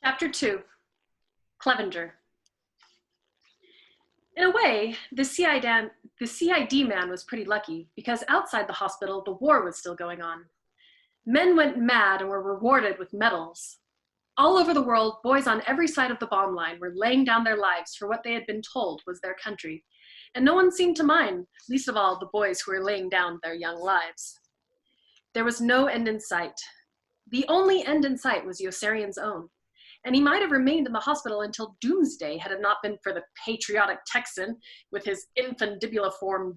Chapter 2, Clevenger. In a way, the CID man was pretty lucky because outside the hospital, the war was still going on. Men went mad and were rewarded with medals. All over the world, boys on every side of the bomb line were laying down their lives for what they had been told was their country, and no one seemed to mind, least of all the boys who were laying down their young lives. There was no end in sight. The only end in sight was Yossarian's own, and he might have remained in the hospital until doomsday had it not been for the patriotic Texan with his infundibuliform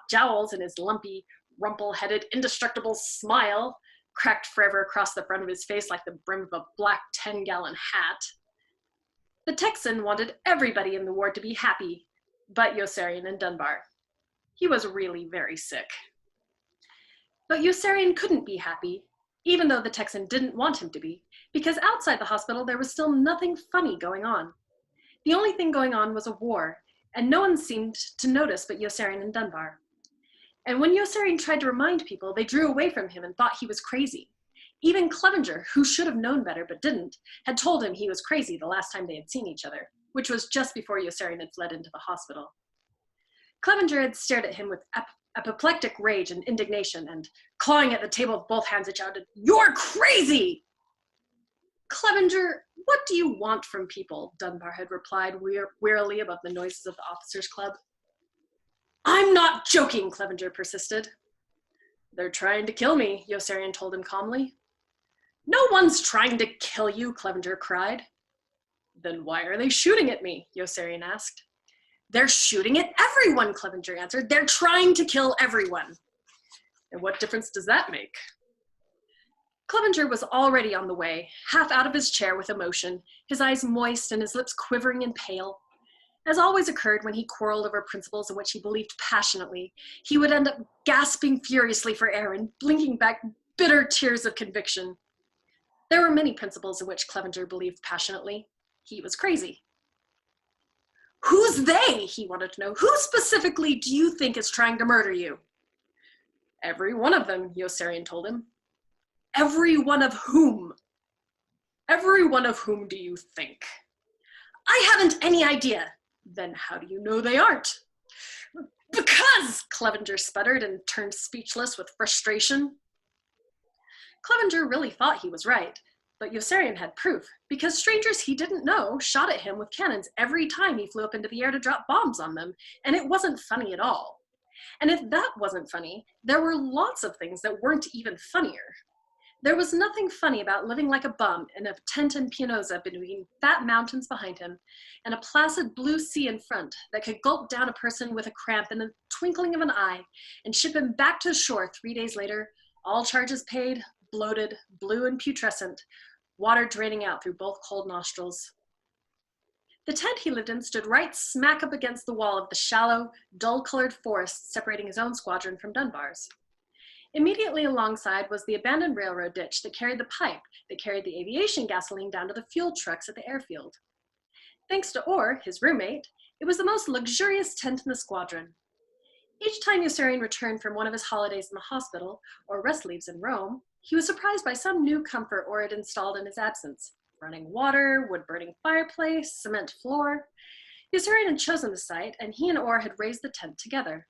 jowls and his lumpy, rumple-headed, indestructible smile cracked forever across the front of his face like the brim of a black 10-gallon hat. The Texan wanted everybody in the ward to be happy, but Yossarian and Dunbar. He was really very sick. But Yossarian couldn't be happy, even though the Texan didn't want him to be, because outside the hospital there was still nothing funny going on. The only thing going on was a war, and no one seemed to notice but Yossarian and Dunbar. And when Yossarian tried to remind people, they drew away from him and thought he was crazy. Even Clevenger, who should have known better but didn't, had told him he was crazy the last time they had seen each other, which was just before Yossarian had fled into the hospital. Clevenger had stared at him with apoplectic rage and indignation, and clawing at the table with both hands, it shouted, "You're crazy!" "Clevenger, what do you want from people?" Dunbar had replied wearily above the noises of the officers' club. "I'm not joking," Clevenger persisted. "They're trying to kill me," Yossarian told him calmly. "No one's trying to kill you," Clevenger cried. "Then why are they shooting at me?" Yossarian asked. "They're shooting at everyone," Clevenger answered. "They're trying to kill everyone." "And what difference does that make?" Clevenger was already on the way, half out of his chair with emotion, his eyes moist and his lips quivering and pale. As always occurred when he quarreled over principles in which he believed passionately, he would end up gasping furiously for air and blinking back bitter tears of conviction. There were many principles in which Clevenger believed passionately. He was crazy. "Who's they?" he wanted to know. "Who specifically do you think is trying to murder you?" "Every one of them," Yossarian told him. "Every one of whom?" "Every one of whom do you think?" "I haven't any idea." "Then how do you know they aren't?" "Because," Clevenger sputtered and turned speechless with frustration. Clevenger really thought he was right, but Yossarian had proof, because strangers he didn't know shot at him with cannons every time he flew up into the air to drop bombs on them, and it wasn't funny at all. And if that wasn't funny, there were lots of things that weren't even funnier. There was nothing funny about living like a bum in a tent in Pianosa between fat mountains behind him and a placid blue sea in front that could gulp down a person with a cramp in the twinkling of an eye and ship him back to shore 3 days later, all charges paid, bloated, blue and putrescent, water draining out through both cold nostrils. The tent he lived in stood right smack up against the wall of the shallow, dull-colored forest separating his own squadron from Dunbar's. Immediately alongside was the abandoned railroad ditch that carried the pipe that carried the aviation gasoline down to the fuel trucks at the airfield. Thanks to Orr, his roommate, it was the most luxurious tent in the squadron. Each time Yossarian returned from one of his holidays in the hospital or rest leaves in Rome, he was surprised by some new comfort Orr had installed in his absence. Running water, wood-burning fireplace, cement floor. Yossarian had chosen the site, and he and Orr had raised the tent together.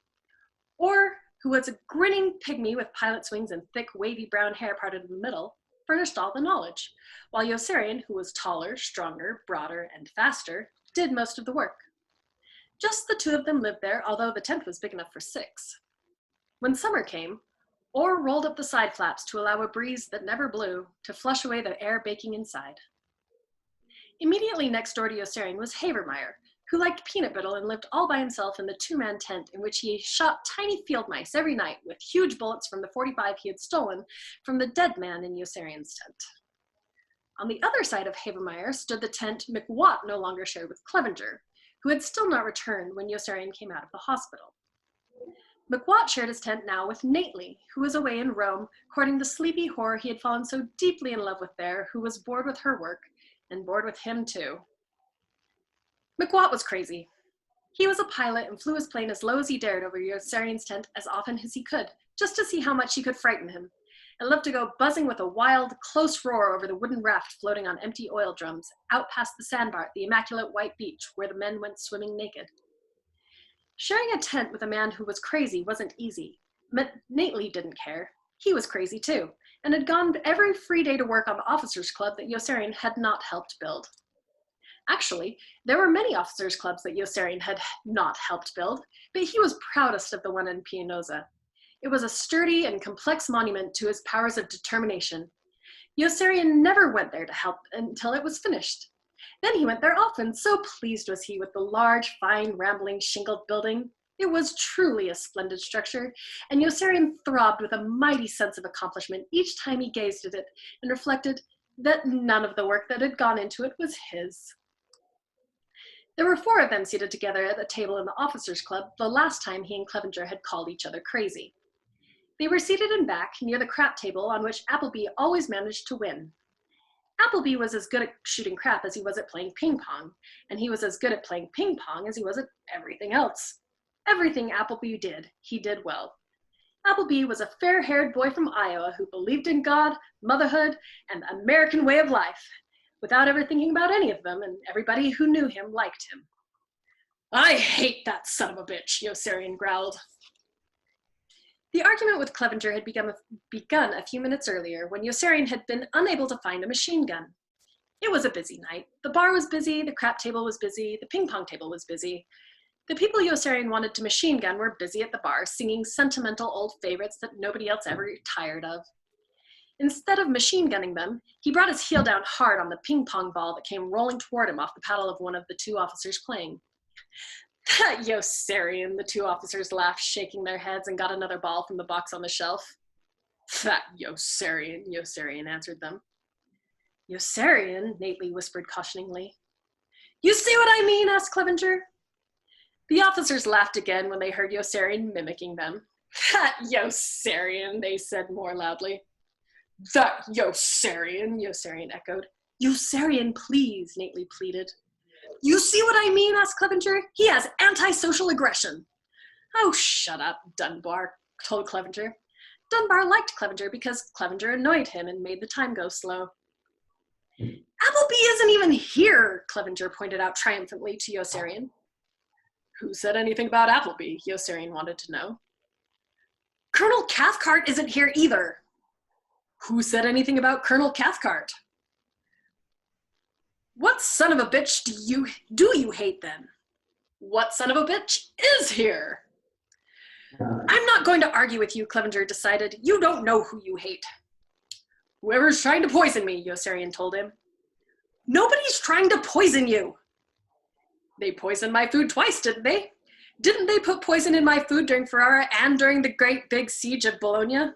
Orr, who was a grinning pygmy with pilot's wings and thick, wavy brown hair parted in the middle, furnished all the knowledge, while Yossarian, who was taller, stronger, broader, and faster, did most of the work. Just the two of them lived there, although the tent was big enough for 6. When summer came, Orr rolled up the side flaps to allow a breeze that never blew to flush away the air baking inside. Immediately next door to Yossarian was Havermeyer, who liked peanut brittle and lived all by himself in the 2-man tent in which he shot tiny field mice every night with huge bullets from the .45 he had stolen from the dead man in Yossarian's tent. On the other side of Havermeyer stood the tent McWatt no longer shared with Clevenger, who had still not returned when Yossarian came out of the hospital. McWatt shared his tent now with Nately, who was away in Rome, courting the sleepy whore he had fallen so deeply in love with there, who was bored with her work, and bored with him too. McWatt was crazy. He was a pilot and flew his plane as low as he dared over Yossarian's tent as often as he could, just to see how much he could frighten him, and loved to go buzzing with a wild, close roar over the wooden raft floating on empty oil drums, out past the sandbar at the immaculate white beach where the men went swimming naked. Sharing a tent with a man who was crazy wasn't easy, but Nately didn't care. He was crazy too, and had gone every free day to work on the officers' club that Yossarian had not helped build. Actually, there were many officers' clubs that Yossarian had not helped build, but he was proudest of the one in Pianosa. It was a sturdy and complex monument to his powers of determination. Yossarian never went there to help until it was finished. Then he went there often, so pleased was he with the large, fine, rambling, shingled building. It was truly a splendid structure, and Yossarian throbbed with a mighty sense of accomplishment each time he gazed at it and reflected that none of the work that had gone into it was his. There were 4 of them seated together at a table in the officers' club the last time he and Clevenger had called each other crazy. They were seated in back near the crap table on which Appleby always managed to win. Appleby was as good at shooting crap as he was at playing ping pong, and he was as good at playing ping pong as he was at everything else. Everything Appleby did, he did well. Appleby was a fair-haired boy from Iowa who believed in God, motherhood, and the American way of life, without ever thinking about any of them, and everybody who knew him liked him. "I hate that son of a bitch," Yossarian growled. The argument with Clevenger had begun a few minutes earlier when Yossarian had been unable to find a machine gun. It was a busy night. The bar was busy, the crap table was busy, the ping pong table was busy. The people Yossarian wanted to machine gun were busy at the bar, singing sentimental old favorites that nobody else ever tired of. Instead of machine gunning them, he brought his heel down hard on the ping pong ball that came rolling toward him off the paddle of one of the 2 officers playing. "That Yossarian," the 2 officers laughed, shaking their heads, and got another ball from the box on the shelf. "That Yossarian answered them. "Yossarian," Nately whispered cautioningly. "You see what I mean?" asked Clevenger. The officers laughed again when they heard Yossarian mimicking them. "That Yossarian," they said more loudly. "That Yossarian echoed. "Yossarian, please," Nately pleaded. "You see what I mean?" asked Clevenger. "He has antisocial aggression." "Oh, shut up," Dunbar told Clevenger. Dunbar liked Clevenger because Clevenger annoyed him and made the time go slow. "Appleby isn't even here," Clevenger pointed out triumphantly to Yossarian. "Who said anything about Appleby?" Yossarian wanted to know. "Colonel Cathcart isn't here either." "Who said anything about Colonel Cathcart?" "What son of a bitch do you hate then?" "What son of a bitch is here?" "I'm not going to argue with you," Clevenger decided. "You don't know who you hate." "Whoever's trying to poison me," Yossarian told him. "Nobody's trying to poison you." "They poisoned my food twice, didn't they? Didn't they put poison in my food during Ferrara and during the great big siege of Bologna?"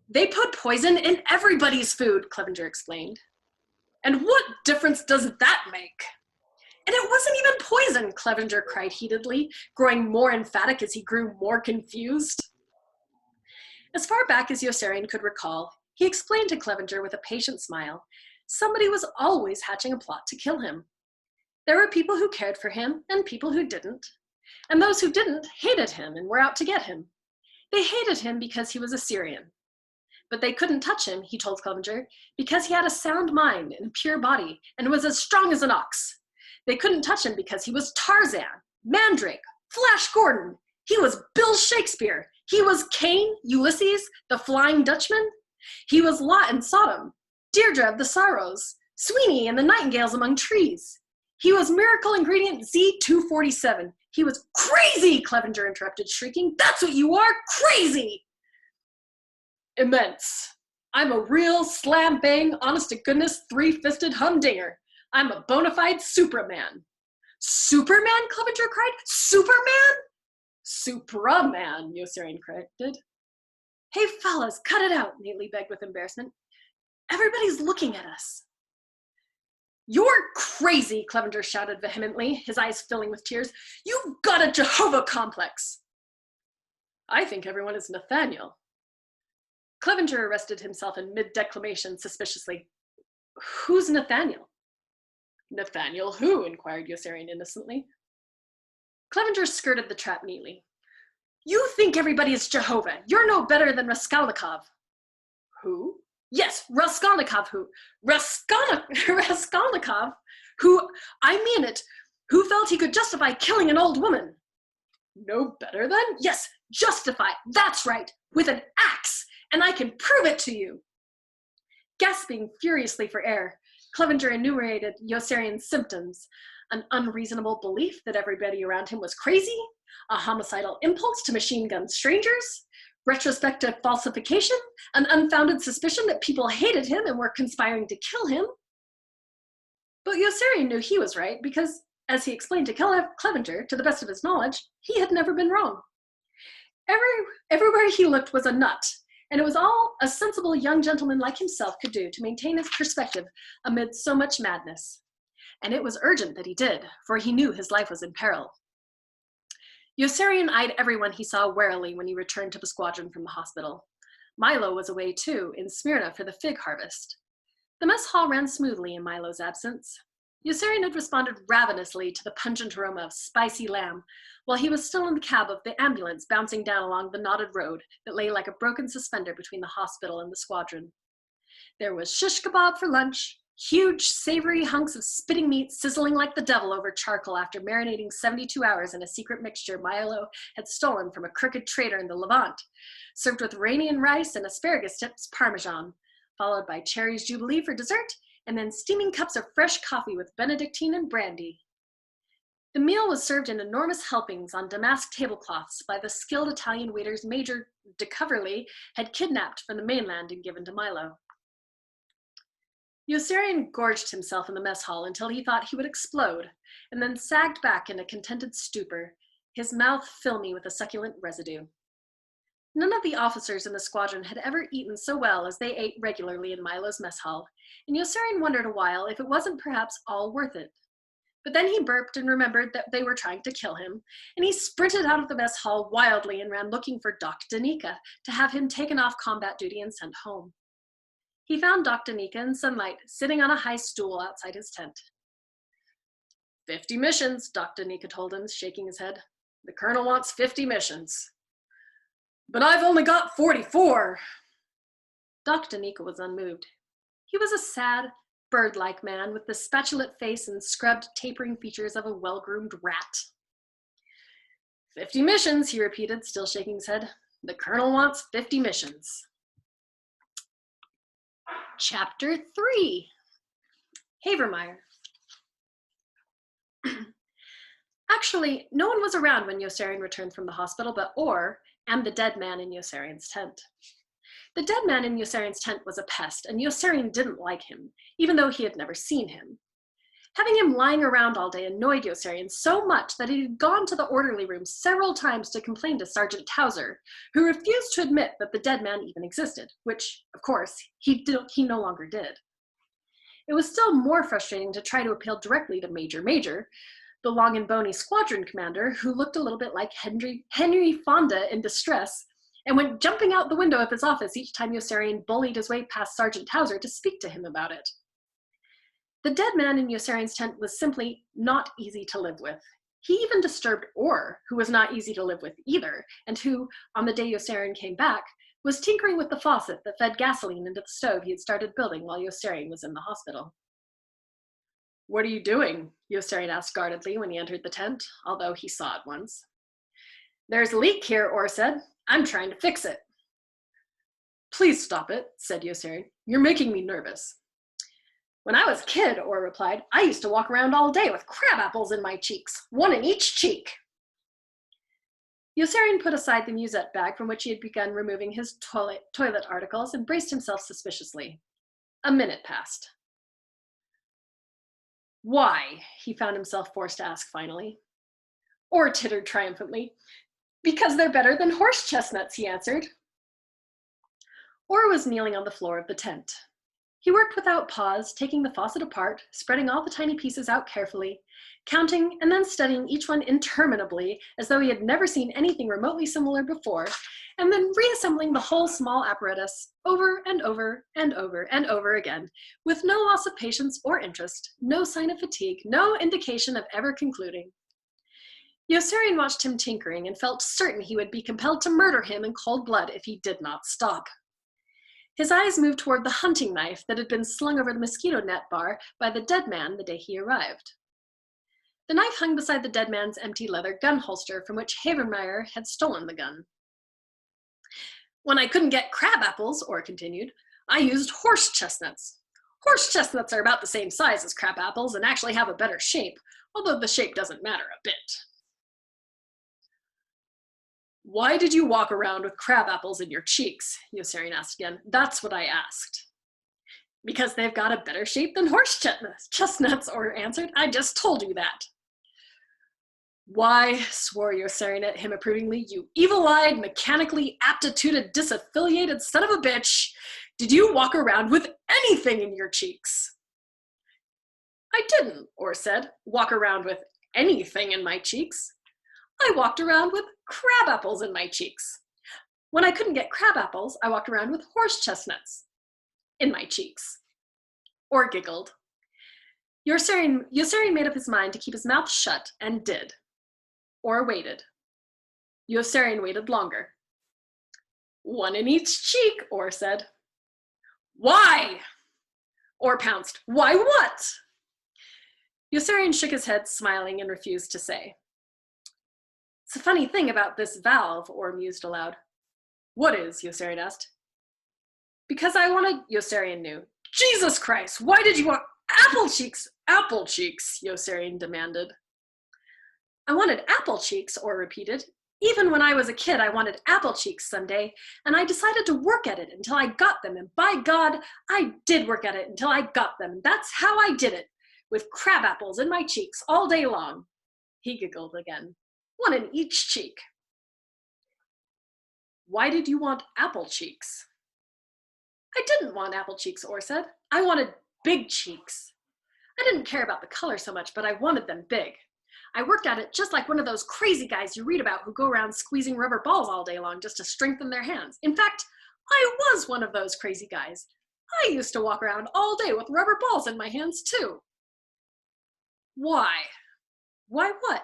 "They put poison in everybody's food," Clevenger explained. "And what difference does that make?" "And it wasn't even poison," Clevenger cried heatedly, growing more emphatic as he grew more confused. As far back as Yossarian could recall, he explained to Clevenger with a patient smile, somebody was always hatching a plot to kill him. There were people who cared for him and people who didn't. And those who didn't hated him and were out to get him. They hated him because he was a Syrian. But they couldn't touch him, he told Clevenger, because he had a sound mind and a pure body and was as strong as an ox. They couldn't touch him because he was Tarzan, Mandrake, Flash Gordon. He was Bill Shakespeare. He was Cain, Ulysses, the Flying Dutchman. He was Lot and Sodom, Deirdre of the Sorrows, Sweeney and the Nightingales Among Trees. He was miracle ingredient Z247. He was crazy, Clevenger interrupted, shrieking. "That's what you are, crazy!" "Immense. I'm a real slam-bang, honest-to-goodness, three-fisted humdinger. I'm a bona fide Supraman." "Superman?" Clevenger cried. "Superman?" "Supraman," Yossarian corrected. "Hey, fellas, cut it out," Nately begged with embarrassment. "Everybody's looking at us." "You're crazy," Clevenger shouted vehemently, his eyes filling with tears. "You've got a Jehovah complex." "I think everyone is Nathaniel." Clevenger arrested himself in mid-declamation suspiciously. "Who's Nathaniel?" "Nathaniel who?" inquired Yossarian innocently. Clevenger skirted the trap neatly. "You think everybody is Jehovah. You're no better than Raskolnikov." Who? Yes, Raskolnikov who? Raskolnikov who, I mean it, who felt he could justify killing an old woman. No better then? Yes, justify, that's right, with an axe, and I can prove it to you. Gasping furiously for air, Clevenger enumerated Yossarian's symptoms: an unreasonable belief that everybody around him was crazy, a homicidal impulse to machine gun strangers, retrospective falsification, an unfounded suspicion that people hated him and were conspiring to kill him. But Yossarian knew he was right because, as he explained to Clevenger, to the best of his knowledge, he had never been wrong. Everywhere he looked was a nut, and it was all a sensible young gentleman like himself could do to maintain his perspective amid so much madness. And it was urgent that he did, for he knew his life was in peril. Yossarian eyed everyone he saw warily when he returned to the squadron from the hospital. Milo was away too, in Smyrna for the fig harvest. The mess hall ran smoothly in Milo's absence. Yossarian had responded ravenously to the pungent aroma of spicy lamb, while he was still in the cab of the ambulance bouncing down along the knotted road that lay like a broken suspender between the hospital and the squadron. There was shish kebab for lunch, huge savory hunks of spitting meat sizzling like the devil over charcoal after marinating 72 hours in a secret mixture Milo had stolen from a crooked trader in the Levant, served with Iranian rice and asparagus tips Parmesan, followed by cherries Jubilee for dessert, and then steaming cups of fresh coffee with Benedictine and brandy. The meal was served in enormous helpings on damask tablecloths by the skilled Italian waiters Major de Coverley had kidnapped from the mainland and given to Milo. Yossarian gorged himself in the mess hall until he thought he would explode, and then sagged back in a contented stupor, his mouth filmy with a succulent residue. None of the officers in the squadron had ever eaten so well as they ate regularly in Milo's mess hall, and Yossarian wondered a while if it wasn't perhaps all worth it. But then he burped and remembered that they were trying to kill him, and he sprinted out of the mess hall wildly and ran looking for Doc Danica to have him taken off combat duty and sent home. He found Doc Danica in sunlight, sitting on a high stool outside his tent. 50 missions, Doc Danica told him, shaking his head. The colonel wants 50 missions. But I've only got 44. Doc Danica was unmoved. He was a sad, bird-like man with the spatulate face and scrubbed, tapering features of a well-groomed rat. 50 missions, he repeated, still shaking his head. The colonel wants 50 missions. Chapter 3. Havermeyer. Actually, no one was around when Yossarian returned from the hospital but Orr and the dead man in Yossarian's tent. The dead man in Yossarian's tent was a pest, and Yossarian didn't like him, even though he had never seen him. Having him lying around all day annoyed Yossarian so much that he had gone to the orderly room several times to complain to Sergeant Towser, who refused to admit that the dead man even existed, which, of course, he no longer did. It was still more frustrating to try to appeal directly to Major, the long and bony squadron commander, who looked a little bit like Henry Fonda in distress, and went jumping out the window of his office each time Yossarian bullied his way past Sergeant Towser to speak to him about it. The dead man in Yossarian's tent was simply not easy to live with. He even disturbed Orr, who was not easy to live with either, and who, on the day Yossarian came back, was tinkering with the faucet that fed gasoline into the stove he had started building while Yossarian was in the hospital. What are you doing? Yossarian asked guardedly when he entered the tent, although he saw at once. There's a leak here, Orr said. I'm trying to fix it. Please stop it, said Yossarian. You're making me nervous. When I was a kid, Orr replied, I used to walk around all day with crab apples in my cheeks, one in each cheek. Yossarian put aside the musette bag from which he had begun removing his toilet articles and braced himself suspiciously. A minute passed. Why? He found himself forced to ask finally. Orr tittered triumphantly. Because they're better than horse chestnuts, he answered. Orr was kneeling on the floor of the tent. He worked without pause, taking the faucet apart, spreading all the tiny pieces out carefully, counting and then studying each one interminably as though he had never seen anything remotely similar before, and then reassembling the whole small apparatus over and over and over and over again, with no loss of patience or interest, no sign of fatigue, no indication of ever concluding. Yossarian watched him tinkering and felt certain he would be compelled to murder him in cold blood if he did not stop. His eyes moved toward the hunting knife that had been slung over the mosquito net bar by the dead man the day he arrived. The knife hung beside the dead man's empty leather gun holster from which Havermeyer had stolen the gun. When I couldn't get crab apples, Orr continued, I used horse chestnuts. Horse chestnuts are about the same size as crab apples and actually have a better shape, although the shape doesn't matter a bit. Why did you walk around with crab apples in your cheeks? Yossarian asked again. That's what I asked. Because they've got a better shape than horse chestnuts, Orr answered. I just told you that. Why, swore Yossarian at him approvingly, you evil-eyed, mechanically aptituded, disaffiliated son of a bitch, did you walk around with anything in your cheeks? I didn't, Orr said, walk around with anything in my cheeks. I walked around with crab apples in my cheeks. When I couldn't get crab apples, I walked around with horse chestnuts in my cheeks. Orr giggled. Yossarian made up his mind to keep his mouth shut, and did. Orr waited. Yossarian waited longer. One in each cheek, Orr said. Why? Orr pounced. Why what? Yossarian shook his head, smiling, and refused to say. It's a funny thing about this valve, Orr mused aloud. What is? Yossarian asked. Because I wanted, Yossarian knew. Jesus Christ, why did you want apple cheeks? Apple cheeks, Yossarian demanded. I wanted apple cheeks, Orr repeated. Even when I was a kid, I wanted apple cheeks someday, and I decided to work at it until I got them, and by God, I did work at it until I got them. That's how I did it, with crab apples in my cheeks all day long. He giggled again. One in each cheek. Why did you want apple cheeks? I didn't want apple cheeks, Orr said. I wanted big cheeks. I didn't care about the color so much, but I wanted them big. I worked at it just like one of those crazy guys you read about who go around squeezing rubber balls all day long just to strengthen their hands. In fact, I was one of those crazy guys. I used to walk around all day with rubber balls in my hands too. Why? Why what?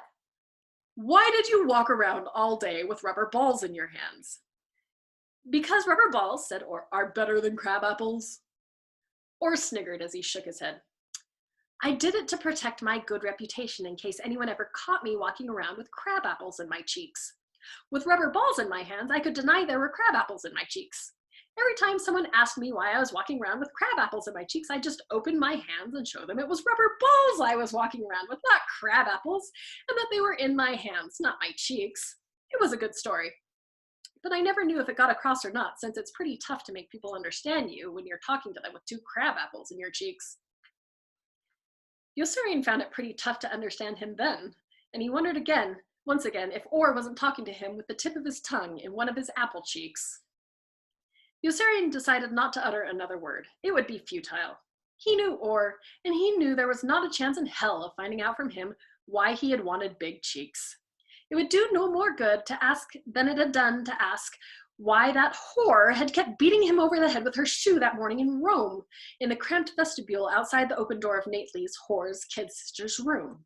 Why did you walk around all day with rubber balls in your hands? Because rubber balls, said Orr, are better than crab apples. Orr sniggered as he shook his head. I did it to protect my good reputation in case anyone ever caught me walking around with crab apples in my cheeks. With rubber balls in my hands, I could deny there were crab apples in my cheeks. Every time someone asked me why I was walking around with crab apples in my cheeks, I just opened my hands and showed them it was rubber balls I was walking around with, not crab apples, and that they were in my hands, not my cheeks. It was a good story. But I never knew if it got across or not, since it's pretty tough to make people understand you when you're talking to them with 2 crab apples in your cheeks. Yossarian found it pretty tough to understand him then, and he wondered once again, if Orr wasn't talking to him with the tip of his tongue in one of his apple cheeks. Yossarian decided not to utter another word. It would be futile. He knew Orr, and he knew there was not a chance in hell of finding out from him why he had wanted big cheeks. It would do no more good to ask than it had done to ask why that whore had kept beating him over the head with her shoe that morning in Rome, in the cramped vestibule outside the open door of Nately's whore's kid sister's room.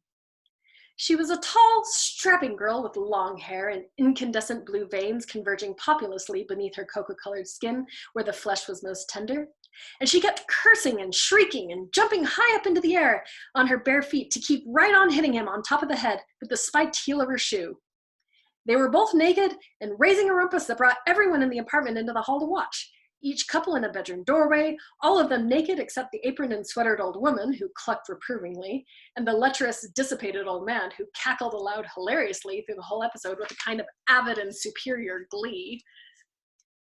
She was a tall, strapping girl with long hair and incandescent blue veins converging populously beneath her cocoa-colored skin where the flesh was most tender. And she kept cursing and shrieking and jumping high up into the air on her bare feet to keep right on hitting him on top of the head with the spiked heel of her shoe. They were both naked and raising a rumpus that brought everyone in the apartment into the hall to watch. Each couple in a bedroom doorway, all of them naked except the aproned and sweatered old woman who clucked reprovingly, and the lecherous, dissipated old man who cackled aloud hilariously through the whole episode with a kind of avid and superior glee.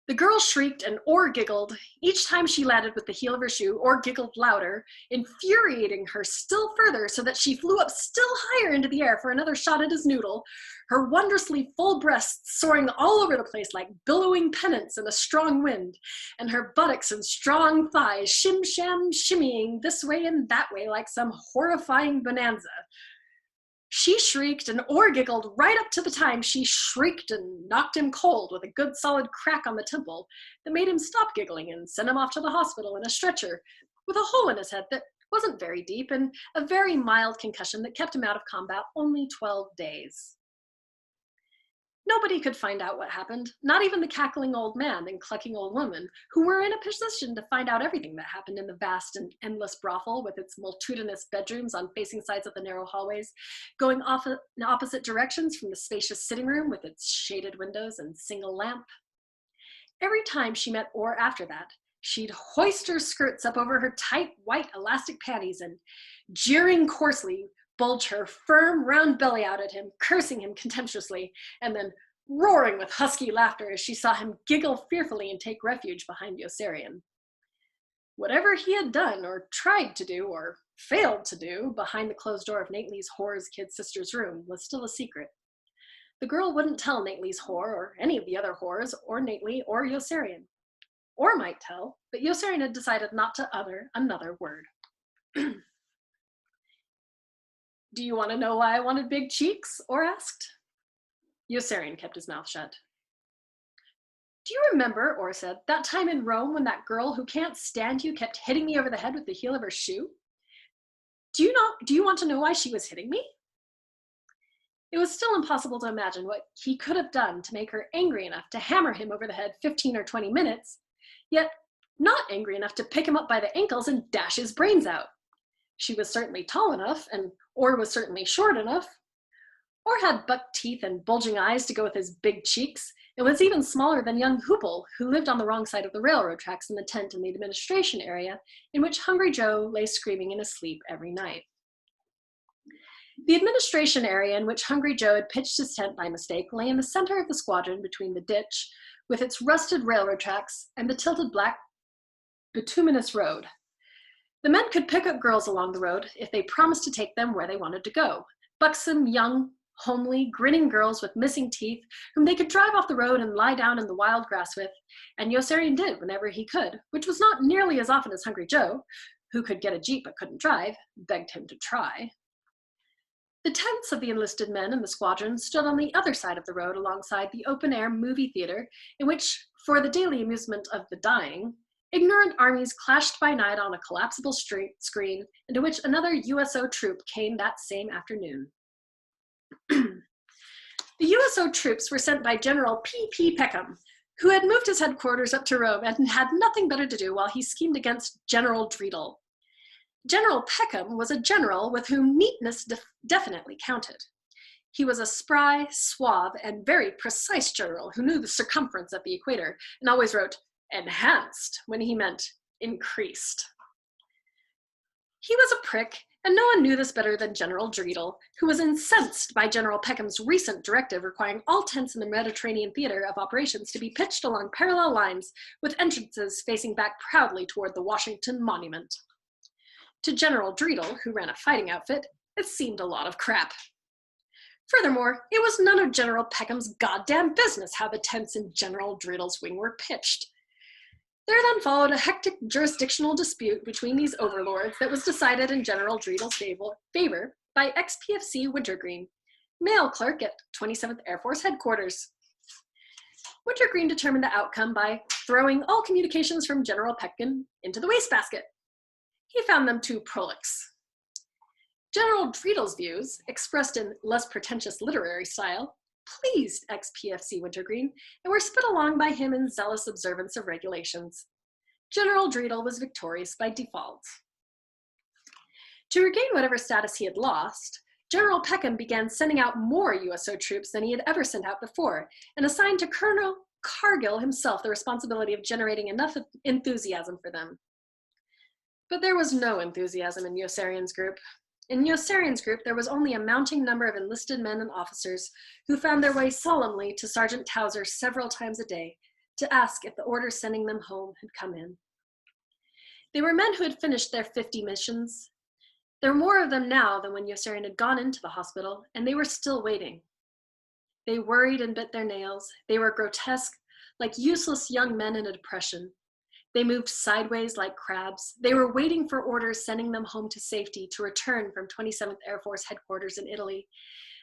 The girl shrieked and Orr giggled. Each time she landed with the heel of her shoe, Orr giggled louder, infuriating her still further so that she flew up still higher into the air for another shot at his noodle, her wondrously full breasts soaring all over the place like billowing pennants in a strong wind, and her buttocks and strong thighs shim-sham shimmying this way and that way like some horrifying bonanza. She shrieked, and Orr giggled right up to the time she shrieked and knocked him cold with a good solid crack on the temple that made him stop giggling and send him off to the hospital in a stretcher with a hole in his head that wasn't very deep and a very mild concussion that kept him out of combat only 12 days. Nobody could find out what happened, not even the cackling old man and clucking old woman, who were in a position to find out everything that happened in the vast and endless brothel with its multitudinous bedrooms on facing sides of the narrow hallways, going off in opposite directions from the spacious sitting room with its shaded windows and single lamp. Every time she met Orr after that, she'd hoist her skirts up over her tight white elastic panties and, jeering coarsely, bulge her firm round belly out at him, cursing him contemptuously, and then roaring with husky laughter as she saw him giggle fearfully and take refuge behind Yossarian. Whatever he had done or tried to do or failed to do behind the closed door of Nately's whore's kid sister's room was still a secret. The girl wouldn't tell Nately's whore or any of the other whores or Nately or Yossarian. Or might tell, but Yossarian had decided not to utter another word. Do you want to know why I wanted big cheeks? Orr asked. Yossarian kept his mouth shut. Do you remember, Orr said, that time in Rome when that girl who can't stand you kept hitting me over the head with the heel of her shoe? Do you want to know why she was hitting me? It was still impossible to imagine what he could have done to make her angry enough to hammer him over the head 15 or 20 minutes, yet not angry enough to pick him up by the ankles and dash his brains out. She was certainly tall enough, and Orr was certainly short enough. Orr had buck teeth and bulging eyes to go with his big cheeks, and was even smaller than young Hoople, who lived on the wrong side of the railroad tracks in the tent in the administration area, in which Hungry Joe lay screaming in his sleep every night. The administration area in which Hungry Joe had pitched his tent by mistake lay in the center of the squadron between the ditch, with its rusted railroad tracks, and the tilted black bituminous road. The men could pick up girls along the road if they promised to take them where they wanted to go. Buxom, young, homely, grinning girls with missing teeth whom they could drive off the road and lie down in the wild grass with, and Yossarian did whenever he could, which was not nearly as often as Hungry Joe, who could get a jeep but couldn't drive, begged him to try. The tents of the enlisted men in the squadron stood on the other side of the road alongside the open-air movie theater in which, for the daily amusement of the dying, ignorant armies clashed by night on a collapsible screen into which another USO troop came that same afternoon. The USO troops were sent by General P.P. Peckham, who had moved his headquarters up to Rome and had nothing better to do while he schemed against General Dreedel. General Peckham was a general with whom neatness definitely counted. He was a spry, suave, and very precise general who knew the circumference of the equator and always wrote enhanced when he meant increased. He was a prick, and no one knew this better than General Dreedel, who was incensed by General Peckham's recent directive requiring all tents in the Mediterranean theater of operations to be pitched along parallel lines with entrances facing back proudly toward the Washington Monument. To General Dreedel, who ran a fighting outfit, it seemed a lot of crap. Furthermore, it was none of General Peckham's goddamn business how the tents in General Dreedel's wing were pitched. There then followed a hectic jurisdictional dispute between these overlords that was decided in General Dreedel's favor by ex-PFC Wintergreen, mail clerk at 27th Air Force Headquarters. Wintergreen determined the outcome by throwing all communications from General Peckham into the wastebasket. He found them too prolix. General Dreedel's views, expressed in less pretentious literary style, pleased ex-PFC Wintergreen and were sped along by him in zealous observance of regulations. General Dreedel was victorious by default. To regain whatever status he had lost, General Peckham began sending out more USO troops than he had ever sent out before, and assigned to Colonel Cargill himself the responsibility of generating enough enthusiasm for them. But there was no enthusiasm in Yossarian's group. In Yossarian's group, there was only a mounting number of enlisted men and officers who found their way solemnly to Sergeant Towser several times a day to ask if the orders sending them home had come in. They were men who had finished their 50 missions. There were more of them now than when Yossarian had gone into the hospital, and they were still waiting. They worried and bit their nails. They were grotesque, like useless young men in a depression. They moved sideways like crabs. They were waiting for orders sending them home to safety to return from 27th Air Force Headquarters in Italy.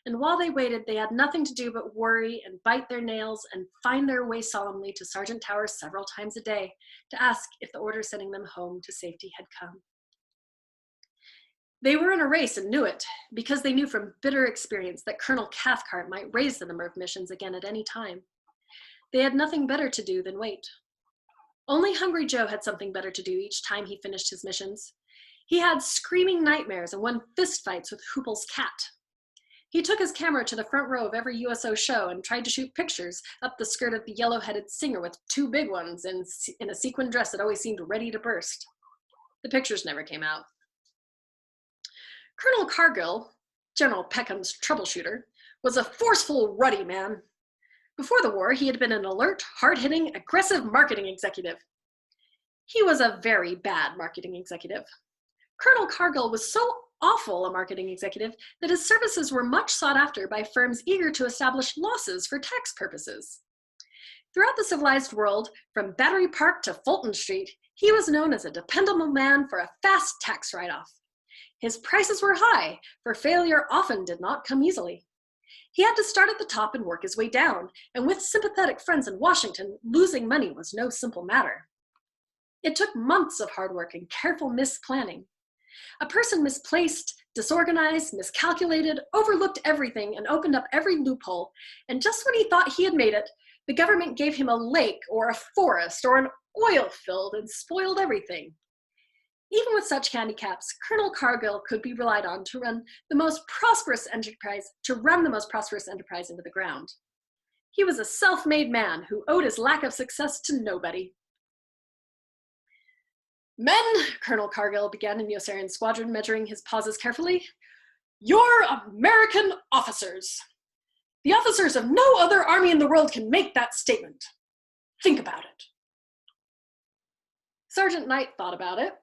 And while they waited, they had nothing to do but worry and bite their nails and find their way solemnly to Sergeant Towers several times a day to ask if the order sending them home to safety had come. They were in a race and knew it, because they knew from bitter experience that Colonel Cathcart might raise the number of missions again at any time. They had nothing better to do than wait. Only Hungry Joe had something better to do each time he finished his missions. He had screaming nightmares and won fistfights with Hoople's cat. He took his camera to the front row of every USO show and tried to shoot pictures up the skirt of the yellow-headed singer with two big ones in a sequin dress that always seemed ready to burst. The pictures never came out. Colonel Cargill, General Peckham's troubleshooter, was a forceful, ruddy man. Before the war, he had been an alert, hard-hitting, aggressive marketing executive. He was a very bad marketing executive. Colonel Cargill was so awful a marketing executive that his services were much sought after by firms eager to establish losses for tax purposes. Throughout the civilized world, from Battery Park to Fulton Street, he was known as a dependable man for a fast tax write-off. His prices were high, for failure often did not come easily. He had to start at the top and work his way down, and with sympathetic friends in Washington, losing money was no simple matter. It took months of hard work and careful misplanning. A person misplaced, disorganized, miscalculated, overlooked everything, and opened up every loophole, and just when he thought he had made it, the government gave him a lake or a forest or an oil field and spoiled everything. Even with such handicaps, Colonel Cargill could be relied on to run the most prosperous enterprise into the ground. He was a self-made man who owed his lack of success to nobody. "Men," Colonel Cargill began in Yossarian's squadron, measuring his pauses carefully, "you're American officers. The officers of no other army in the world can make that statement. Think about it." Sergeant Knight thought about it,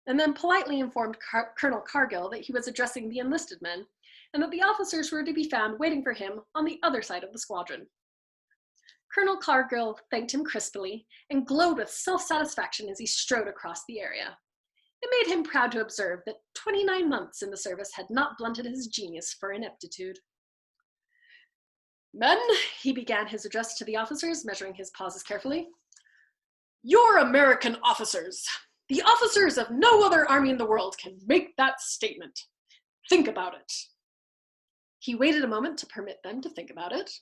and then politely informed Colonel Cargill that he was addressing the enlisted men, and that the officers were to be found waiting for him on the other side of the squadron. Colonel Cargill thanked him crisply and glowed with self-satisfaction as he strode across the area. It made him proud to observe that 29 months in the service had not blunted his genius for ineptitude. "Men," he began his address to the officers, measuring his pauses carefully, "you're American officers. The officers of no other army in the world can make that statement. Think about it." He waited a moment to permit them to think about it.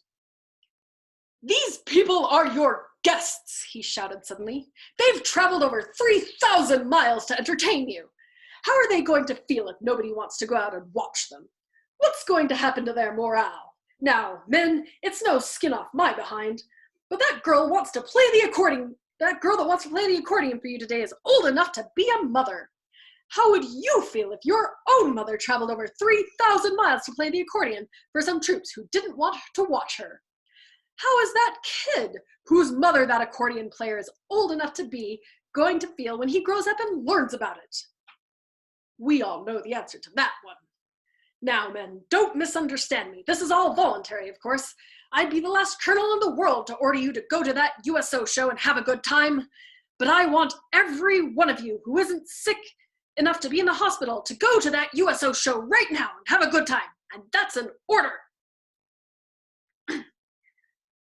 "These people are your guests," he shouted suddenly. "They've traveled over 3,000 miles to entertain you. How are they going to feel if nobody wants to go out and watch them? What's going to happen to their morale? Now, men, it's no skin off my behind, but that girl that wants to play the accordion for you today is old enough to be a mother. How would you feel if your own mother traveled over 3,000 miles to play the accordion for some troops who didn't want to watch her? How is that kid, whose mother that accordion player is old enough to be, going to feel when he grows up and learns about it? We all know the answer to that one. Now, men, don't misunderstand me. This is all voluntary, of course. I'd be the last colonel in the world to order you to go to that USO show and have a good time. But I want every one of you who isn't sick enough to be in the hospital to go to that USO show right now and have a good time. And that's an order."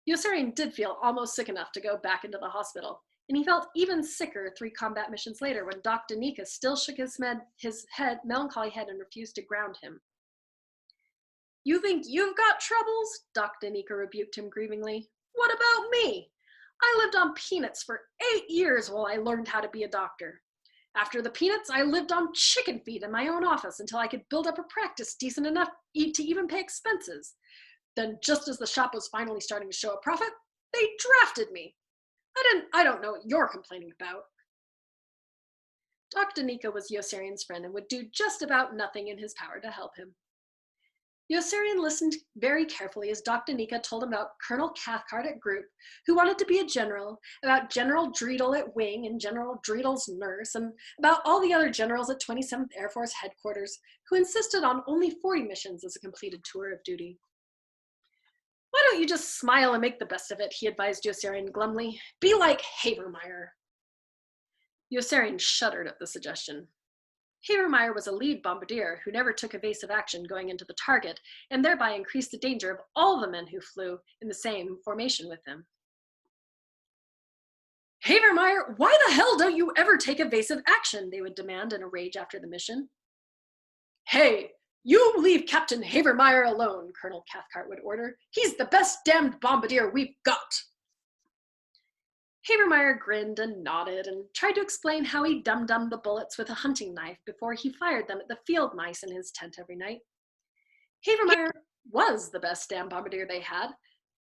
Yossarian did feel almost sick enough to go back into the hospital, and he felt even sicker 3 combat missions later when Doc Danica still shook his melancholy head and refused to ground him. "You think you've got troubles?" Doc Danica rebuked him grievingly. "What about me? I lived on peanuts for 8 years while I learned how to be a doctor. After the peanuts, I lived on chicken feed in my own office until I could build up a practice decent enough to even pay expenses. Then, just as the shop was finally starting to show a profit, they drafted me. I don't know what you're complaining about." Doc Danica was Yossarian's friend and would do just about nothing in his power to help him. Yossarian listened very carefully as Doc Danica told him about Colonel Cathcart at Group, who wanted to be a general, about General Dreedle at Wing and General Dreedle's nurse, and about all the other generals at 27th Air Force headquarters, who insisted on only 40 missions as a completed tour of duty. "Why don't you just smile and make the best of it," he advised Yossarian glumly. "Be like Havermeyer." Yossarian shuddered at the suggestion. Havermeyer was a lead bombardier who never took evasive action going into the target, and thereby increased the danger of all the men who flew in the same formation with him. "Havermeyer, why the hell don't you ever take evasive action?" they would demand in a rage after the mission. Hey, you leave Captain Havermeyer alone, Colonel Cathcart would order. He's the best damned bombardier we've got. Havermeyer grinned and nodded and tried to explain how he dum-dummed the bullets with a hunting knife before he fired them at the field mice in his tent every night. Havermeyer was the best damn bombardier they had,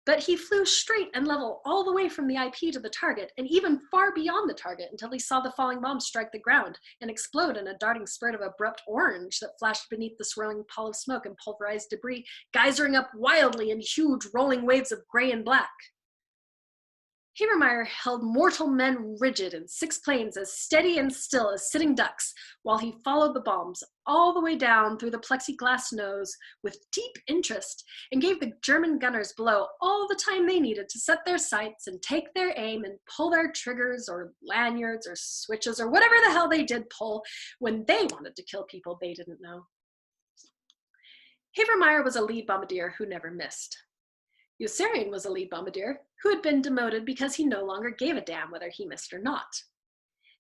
but he flew straight and level all the way from the IP to the target and even far beyond the target until he saw the falling bomb strike the ground and explode in a darting spurt of abrupt orange that flashed beneath the swirling pall of smoke and pulverized debris, geysering up wildly in huge rolling waves of gray and black. Havermeyer held mortal men rigid in 6 planes as steady and still as sitting ducks while he followed the bombs all the way down through the plexiglass nose with deep interest and gave the German gunners below all the time they needed to set their sights and take their aim and pull their triggers or lanyards or switches or whatever the hell they did pull when they wanted to kill people they didn't know. Havermeyer was a lead bombardier who never missed. Yossarian was a lead bombardier who had been demoted because he no longer gave a damn whether he missed or not.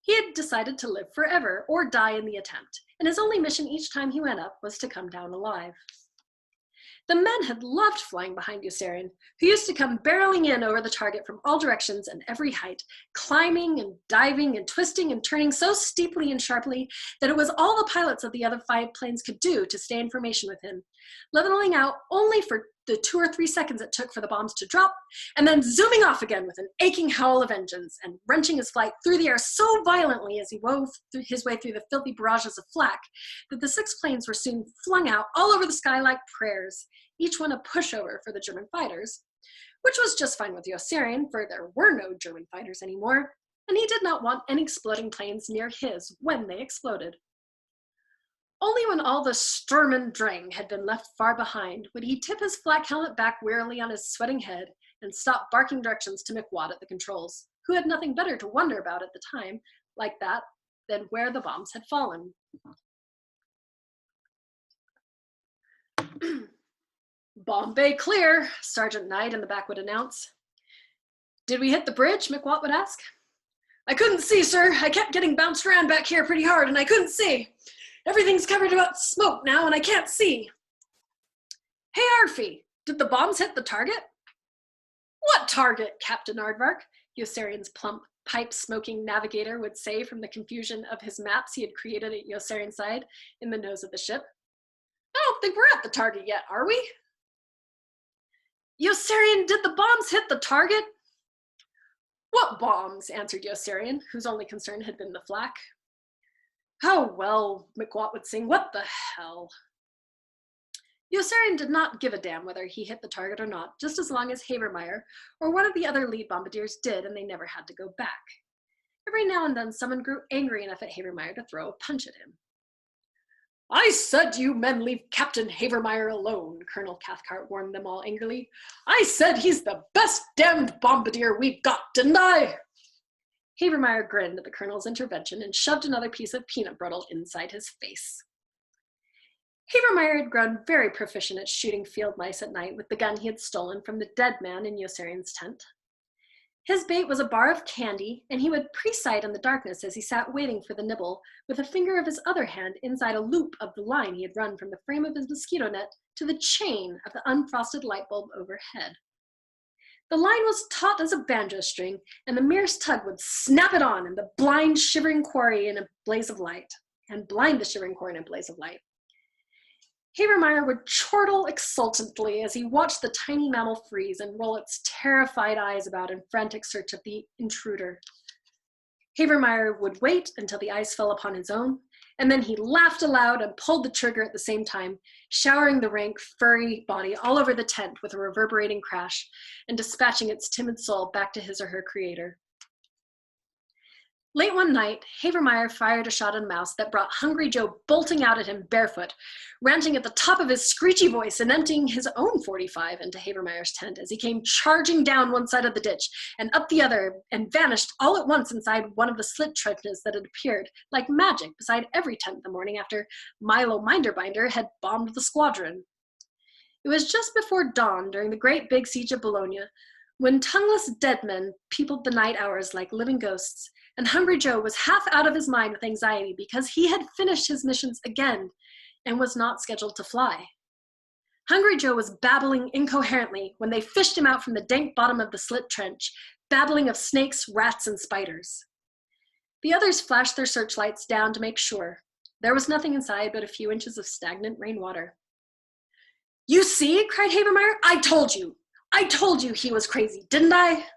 He had decided to live forever or die in the attempt, and his only mission each time he went up was to come down alive. The men had loved flying behind Yossarian, who used to come barreling in over the target from all directions and every height, climbing and diving and twisting and turning so steeply and sharply that it was all the pilots of the other 5 planes could do to stay in formation with him, leveling out only for the 2 or 3 seconds it took for the bombs to drop, and then zooming off again with an aching howl of engines and wrenching his flight through the air so violently as he wove his way through the filthy barrages of flak that the 6 planes were soon flung out all over the sky like prayers, each one a pushover for the German fighters, which was just fine with Yossarian, for there were no German fighters anymore, and he did not want any exploding planes near his when they exploded. Only when all the Sturm und Drang had been left far behind would he tip his flak helmet back wearily on his sweating head and stop barking directions to McWatt at the controls, who had nothing better to wonder about at the time like that than where the bombs had fallen. "Bomb bay clear," Sergeant Knight in the back would announce. "Did we hit the bridge?" McWatt would ask. "I couldn't see, sir. I kept getting bounced around back here pretty hard and I couldn't see. Everything's covered about smoke now and I can't see." "Hey, Arfie, did the bombs hit the target?" "What target, Captain Aardvark?" Yossarian's plump, pipe-smoking navigator would say from the confusion of his maps he had created at Yossarian's side in the nose of the ship. "I don't think we're at the target yet, are we?" "Yossarian, did the bombs hit the target?" "What bombs?" answered Yossarian, whose only concern had been the flak. "Oh, well," McWatt would sing, "what the hell?" Yossarian did not give a damn whether he hit the target or not, just as long as Havermeyer or one of the other lead bombardiers did, and they never had to go back. Every now and then someone grew angry enough at Havermeyer to throw a punch at him. "I said you men leave Captain Havermeyer alone," Colonel Cathcart warned them all angrily. "I said he's the best damned bombardier we've got, didn't I?" Havermeyer grinned at the colonel's intervention and shoved another piece of peanut brittle inside his face. Havermeyer had grown very proficient at shooting field mice at night with the gun he had stolen from the dead man in Yossarian's tent. His bait was a bar of candy, and he would pre-sight in the darkness as he sat waiting for the nibble, with a finger of his other hand inside a loop of the line he had run from the frame of his mosquito net to the chain of the unfrosted light bulb overhead. The line was taut as a banjo string, and the merest tug would snap it on and blind the shivering quarry in a blaze of light. Havermeyer would chortle exultantly as he watched the tiny mammal freeze and roll its terrified eyes about in frantic search of the intruder. Havermeyer would wait until the eyes fell upon his own, and then he laughed aloud and pulled the trigger at the same time, showering the rank, furry body all over the tent with a reverberating crash and dispatching its timid soul back to his or her creator. Late one night, Havermeyer fired a shot at a mouse that brought Hungry Joe bolting out at him barefoot, ranting at the top of his screechy voice and emptying his own .45 into Havermeyer's tent as he came charging down one side of the ditch and up the other and vanished all at once inside one of the slit trenches that had appeared like magic beside every tent the morning after Milo Minderbinder had bombed the squadron. It was just before dawn during the great big siege of Bologna, when tongueless dead men peopled the night hours like living ghosts, and Hungry Joe was half out of his mind with anxiety because he had finished his missions again, and was not scheduled to fly. Hungry Joe was babbling incoherently when they fished him out from the dank bottom of the slit trench, babbling of snakes, rats, and spiders. The others flashed their searchlights down to make sure. There was nothing inside but a few inches of stagnant rainwater. "You see," cried Habermeyer, I told you he was crazy, didn't I?"